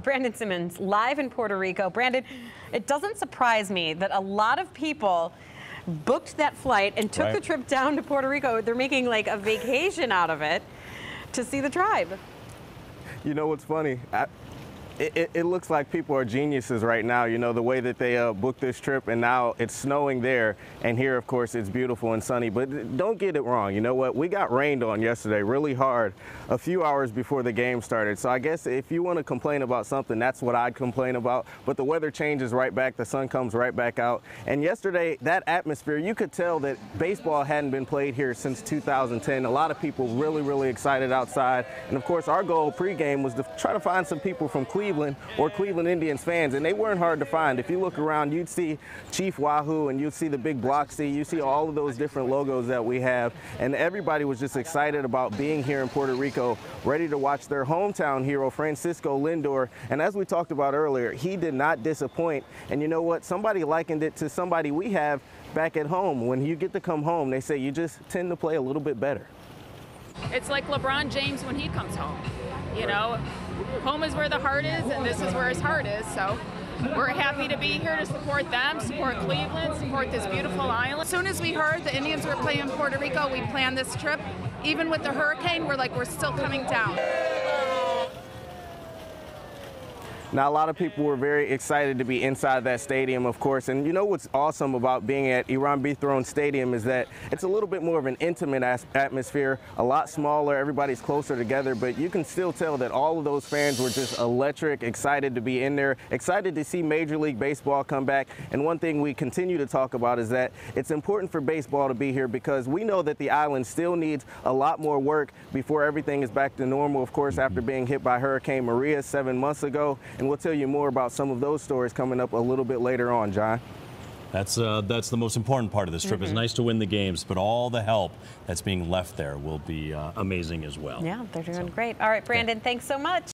Brandon Simmons, live in Puerto Rico. Brandon, it doesn't surprise me that a lot of people booked that flight and took the trip down to Puerto Rico. They're making like a vacation out of it to see the tribe. You know what's funny? It looks like people are geniuses right now, you know, the way that they booked this trip, and now it's snowing there, and here, of course, it's beautiful and sunny. But don't get it wrong. You know what? We got rained on yesterday really hard a few hours before the game started. So I guess if you want to complain about something, that's what I'd complain about. But the weather changes right back. The sun comes right back out. And yesterday, that atmosphere, you could tell that baseball hadn't been played here since 2010. A lot of people really excited outside. And, of course, our goal pregame was to try to find some people from Cleveland or Cleveland Indians fans, and they weren't hard to find. If you look around, you'd see Chief Wahoo, and you'd see the big block C. You see all of those different logos that we have, and everybody was just excited about being here in Puerto Rico, ready to watch their hometown hero, Francisco Lindor. And as we talked about earlier, he did not disappoint. And you know what? Somebody likened it to somebody we have back at home. When you get to come home, they say you just tend to play a little bit better. It's like LeBron James when he comes home. You know, home is where the heart is, and this is where his heart is. So we're happy to be here to support them, support Cleveland, support this beautiful island. As soon as we heard the Indians were playing in Puerto Rico, we planned this trip. Even with the hurricane, we're still coming down. Now, a lot of people were very excited to be inside that stadium, of course. And you know what's awesome about being at Iran B. Throne Stadium is that it's a little bit more of an intimate atmosphere, a lot smaller, everybody's closer together, but you can still tell that all of those fans were just electric, excited to be in there, excited to see Major League Baseball come back. And one thing we continue to talk about is that it's important for baseball to be here because we know that the island still needs a lot more work before everything is back to normal, of course, after being hit by Hurricane Maria 7 months ago. And we'll tell you more about some of those stories coming up a little bit later on, John. That's the most important part of this trip. It's nice to win the games, but all the help that's being left there will be amazing as well. Yeah, they're doing great. All right, Brandon, thanks so much.